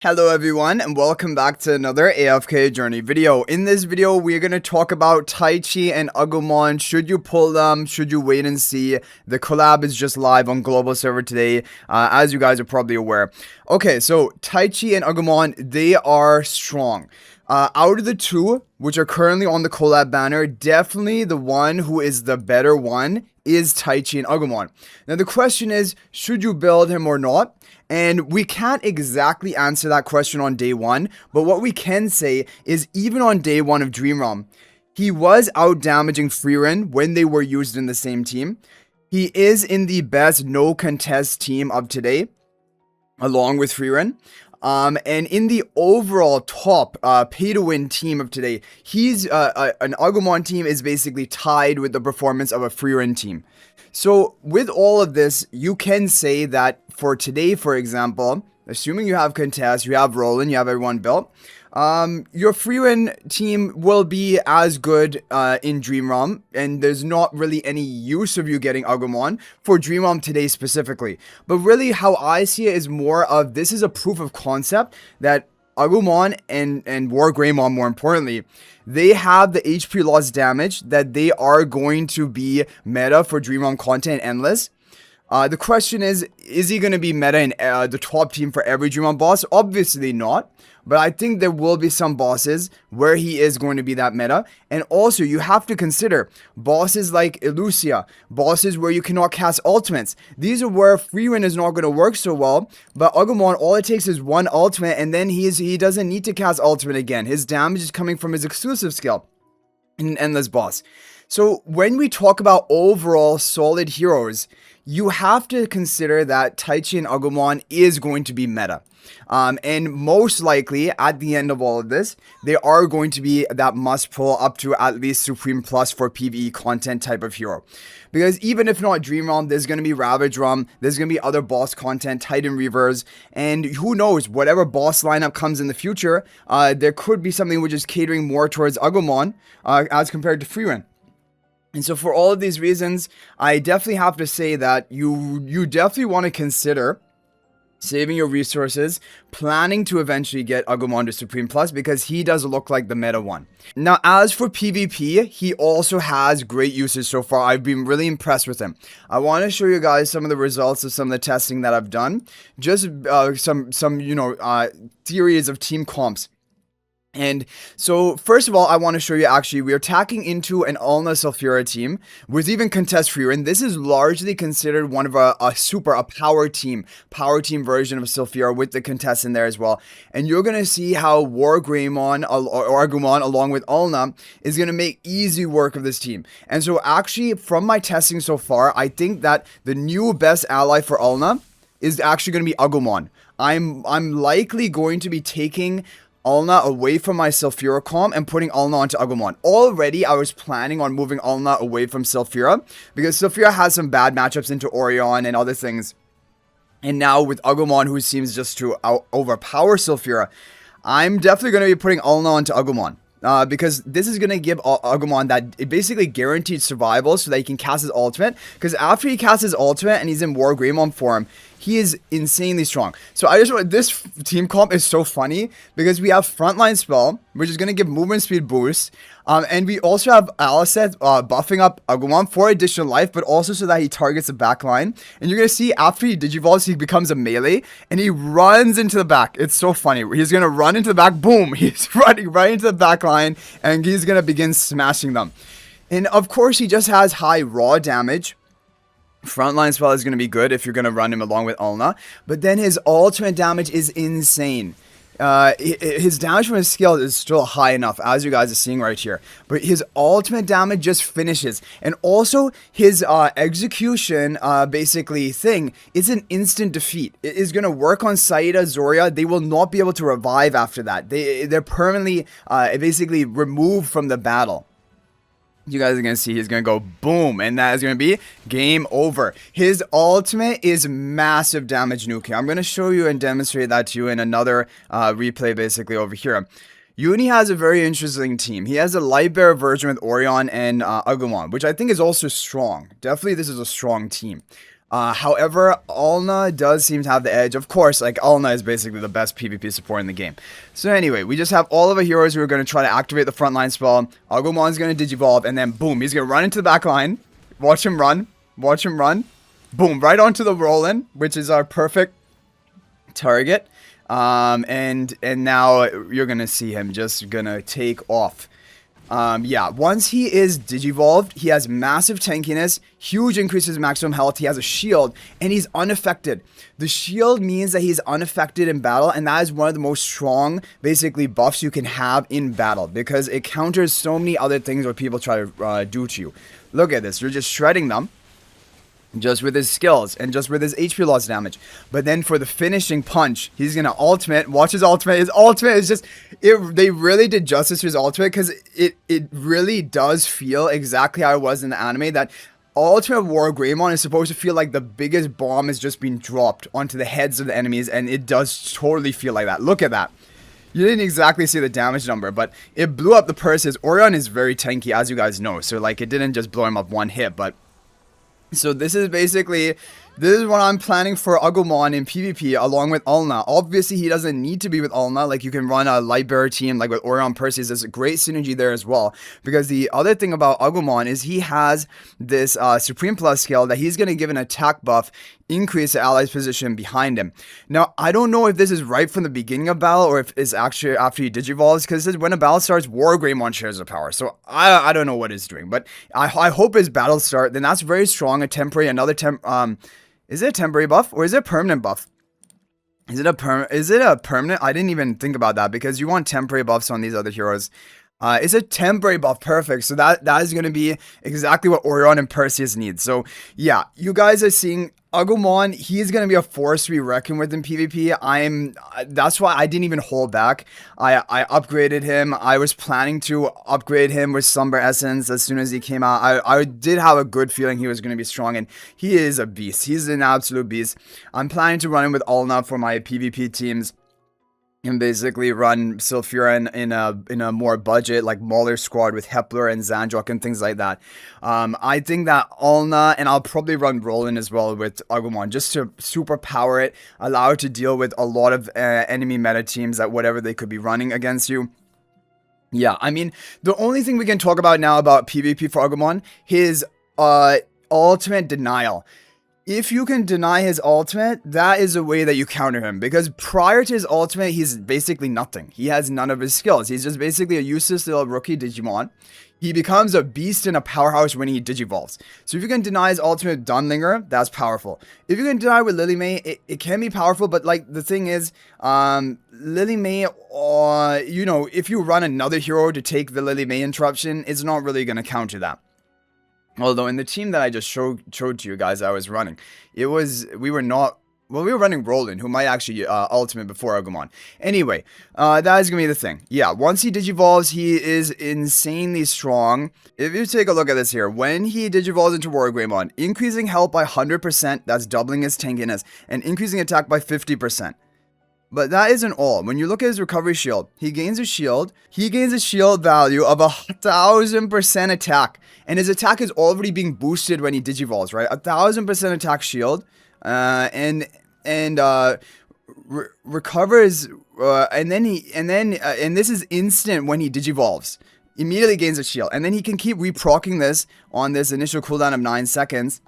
Hello everyone and welcome back to another AFK journey video. In this video we're going to talk about Taichi and Agumon. Should you pull them? Should you wait and see? The collab is just live on global server today, as you guys are probably aware. Okay, so Taichi and Agumon, they are strong. Out of the two which are currently on the collab banner, definitely the one who is the better one is Taichi and Agumon. Now the question is, should you build him or not? And we can't exactly answer that question on day one, but what we can say is even on day one of Dream Realm, he was out damaging Frieren when they were used in the same team. He is in the best no contest team of today, along with Frieren. And in the overall top pay to win team of today, he's an Agumon team is basically tied with the performance of a Frieren team. So with all of this, you can say that for today, for example, assuming you have contest, you have Roland, you have everyone built, your Frieren team will be as good in Dream Realm, and there's not really any use of you getting Agumon for Dream Realm today specifically. But really how I see it is more of this is a proof of concept that Agumon and War Greymon, more importantly, they have the HP loss damage that they are going to be meta for Dream Realm content endless. The question is he going to be meta in the top team for every Dream Realm boss? Obviously not. But I think there will be some bosses where he is going to be that meta. And also, you have to consider bosses like Elucia, bosses where you cannot cast ultimates. These are where Frieren is not going to work so well. But Agumon, all it takes is one ultimate, and then he doesn't need to cast ultimate again. His damage is coming from his exclusive skill in an endless boss. So when we talk about overall solid heroes, you have to consider that Taichi and Agumon is going to be meta. And most likely, at the end of all of this, they are going to be that must pull up to at least Supreme Plus for PvE content type of hero. Because even if not Dream Realm, there's going to be Ravage Realm, there's going to be other boss content, Titan Reavers, and who knows, whatever boss lineup comes in the future, there could be something which is catering more towards Agumon as compared to Frieren. And so for all of these reasons, I definitely have to say that you definitely want to consider saving your resources, planning to eventually get Agumon to Supreme Plus because he does look like the meta one. Now, as for PvP, he also has great usage so far. I've been really impressed with him. I want to show you guys some of the results of some of the testing that I've done. Just some theories of team comps. And so, first of all, I want to show you actually, we are tacking into an Ulna Sylphira team with even Contest Frieren. This is largely considered one of a power team version of Sylphira with the Contest in there as well. And you're going to see how War Greymon or Agumon along with Ulna is going to make easy work of this team. And so actually, from my testing so far, I think that the new best ally for Ulna is actually going to be Agumon. I'm likely going to be taking Ulna away from my Sylphira comp and putting Ulna onto Agumon. Already, I was planning on moving Ulna away from Sylphira because Sylphira has some bad matchups into Orion and other things. And now with Agumon, who seems just to overpower Sylphira, I'm definitely going to be putting Ulna onto Agumon. Because this is going to give Agumon that basically guaranteed survival so that he can cast his ultimate. Because after he casts his ultimate and he's in War Greymon form, he is insanely strong. So I just want this team comp is so funny because we have Frontline Spell, which is going to give movement speed boost. And we also have Alicet buffing up Agumon for additional life, but also so that he targets the back line. And you're going to see after he digivolves, he becomes a melee and he runs into the back. It's so funny. He's going to run into the back. Boom. He's running right into the back line and he's going to begin smashing them. And of course, he just has high raw damage. Frontline Spell is going to be good if you're going to run him along with Ulna. But then his ultimate damage is insane. His damage from his skill is still high enough, as you guys are seeing right here. But his ultimate damage just finishes. And also, his execution, basically, thing is an instant defeat. It is going to work on Saida, Zoria. They will not be able to revive after that. They're permanently, basically, removed from the battle. You guys are going to see he's going to go boom, and that is going to be game over. His ultimate is massive damage nuking. I'm going to show you and demonstrate that to you in another replay basically over here. Uni has a very interesting team. He has a light bearer version with Orion and Agumon, which I think is also strong. Definitely this is a strong team. However, Alna does seem to have the edge. Of course, like Alna is basically the best PvP support in the game. So anyway, we just have all of our heroes who are going to try to activate the frontline spell. Agumon's going to digivolve, and then boom, he's going to run into the back line. Watch him run. Watch him run. Boom, right onto the Roland, which is our perfect target. And now you're going to see him just going to take off. Yeah, once he is digivolved, he has massive tankiness, huge increases in maximum health, he has a shield, and he's unaffected. The shield means that he's unaffected in battle, and that is one of the most strong, basically, buffs you can have in battle, because it counters so many other things what people try to do to you. Look at this, you're just shredding them. Just with his skills and just with his HP loss damage. But then for the finishing punch, he's gonna ultimate. Watch his ultimate. His ultimate is just they really did justice to his ultimate, because it really does feel exactly how it was in the anime, that Ultimate War Greymon is supposed to feel like the biggest bomb is just being dropped onto the heads of the enemies, and it does totally feel like that. Look at that. You didn't exactly see the damage number, but it blew up the purses. Orion is very tanky, as you guys know, so like it didn't just blow him up one hit, but so this is what I'm planning for Agumon in PvP along with Ulna. Obviously, he doesn't need to be with Ulna. Like, you can run a Lightbearer team like with Orion Perseus. There's a great synergy there as well. Because the other thing about Agumon is he has this Supreme Plus skill that he's going to give an attack buff, increase the ally's position behind him. Now, I don't know if this is right from the beginning of battle or if it's actually after he digivolves, because it says when a battle starts, War Greymon shares the power. So I don't know what it's doing, but I hope his battle start. Then that's very strong. A temporary, is it a temporary buff or is it a permanent buff? Is it a permanent? I didn't even think about that, because you want temporary buffs on these other heroes. It's a temporary buff. Perfect. So that is going to be exactly what Orion and Perseus need. So yeah, you guys are seeing Agumon. He's going to be a force to be reckoned with in PvP. That's why I didn't even hold back. I upgraded him. I was planning to upgrade him with Slumber Essence as soon as he came out. I did have a good feeling he was going to be strong, and he is a beast. He's an absolute beast. I'm planning to run him with Ulna for my PvP teams, and basically run Sylphira in a more budget, like Mauler squad with Hepler and Zandrok and things like that. I think that Ulna, and I'll probably run Roland as well with Agumon, just to superpower it, allow it to deal with a lot of enemy meta teams that whatever they could be running against you. Yeah, I mean, the only thing we can talk about now about PvP for Agumon, his ultimate denial. If you can deny his ultimate, that is a way that you counter him. Because prior to his ultimate, he's basically nothing. He has none of his skills. He's just basically a useless little rookie Digimon. He becomes a beast and a powerhouse when he digivolves. So if you can deny his ultimate Dunlinger, that's powerful. If you can deny with Lily May, it can be powerful. But like the thing is, Lily May, you know, if you run another hero to take the Lily May interruption, it's not really going to counter that. Although in the team that I just showed to you guys I was running, we were running Roland, who might actually ultimate before Agumon. Anyway, that is going to be the thing. Yeah, once he digivolves, he is insanely strong. If you take a look at this here, when he digivolves into War Greymon, increasing health by 100%, that's doubling his tankiness, and increasing attack by 50%. But that isn't all. When you look at his recovery shield, he gains a shield value of 1,000% attack. And his attack is already being boosted when he digivolves, right? 1,000% attack shield. Recovers, and this is instant when he digivolves. Immediately gains a shield. And then he can keep reproccing this on this initial cooldown of 9 seconds.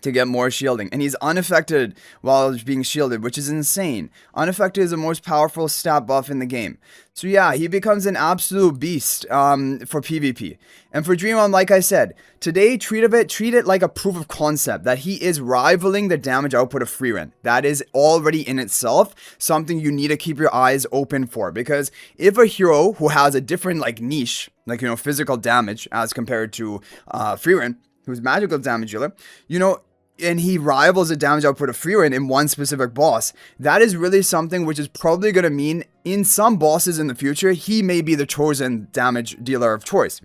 To get more shielding, and he's unaffected while being shielded, which is insane. Unaffected is the most powerful stat buff in the game. So yeah, he becomes an absolute beast for PvP. And for Dreamon, like I said, today treat it like a proof of concept that he is rivaling the damage output of Freeran. That is already in itself something you need to keep your eyes open for, because if a hero who has a different like niche, like, you know, physical damage as compared to Freeran, who's magical damage dealer, you know, and he rivals the damage output of Freeran in one specific boss, that is really something which is probably going to mean in some bosses in the future, he may be the chosen damage dealer of choice.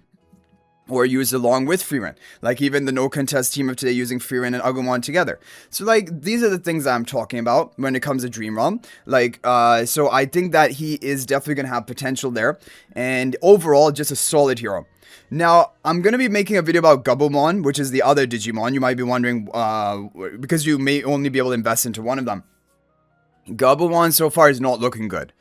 Or used along with Freeran. Like even the no contest team of today using Freeran and Agumon together. So like these are the things that I'm talking about when it comes to Dream Realm. Like so I think that he is definitely going to have potential there. And overall just a solid hero. Now, I'm going to be making a video about Gabumon, which is the other Digimon. You might be wondering, because you may only be able to invest into one of them. Gabumon so far is not looking good.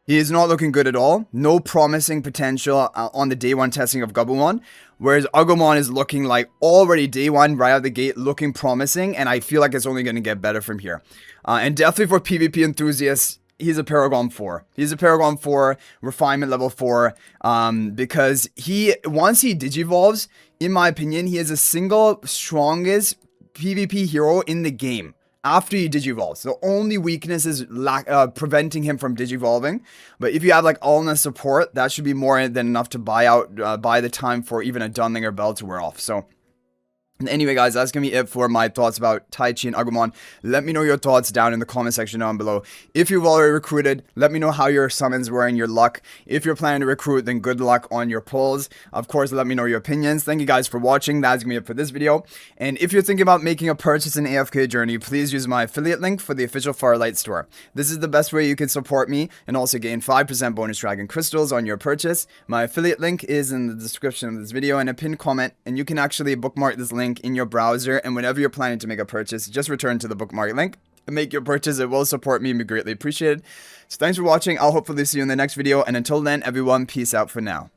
He is not looking good at all. No promising potential on the day one testing of Gabumon. Whereas Agumon is looking like already day one, right out of the gate, looking promising. And I feel like it's only going to get better from here. And definitely for PvP enthusiasts, he's a Paragon 4. He's a Paragon 4, refinement level 4. Because once he digivolves, in my opinion, he is the single strongest PvP hero in the game. After he digivolves, the only weakness is preventing him from digivolving. But if you have like allness support, that should be more than enough to buy the time for even a Dunling or Bell to wear off. So anyway, guys, that's going to be it for my thoughts about Taichi and Agumon. Let me know your thoughts down in the comment section down below. If you've already recruited, let me know how your summons were and your luck. If you're planning to recruit, then good luck on your pulls. Of course, let me know your opinions. Thank you guys for watching. That's going to be it for this video. And if you're thinking about making a purchase in AFK Journey, please use my affiliate link for the official Farlight store. This is the best way you can support me and also gain 5% bonus dragon crystals on your purchase. My affiliate link is in the description of this video and a pinned comment, and you can actually bookmark this link in your browser, and whenever you're planning to make a purchase, just return to the bookmark link and make your purchase. It will support me and be greatly appreciated. So thanks for watching. I'll hopefully see you in the next video, and until then, everyone, peace out for now.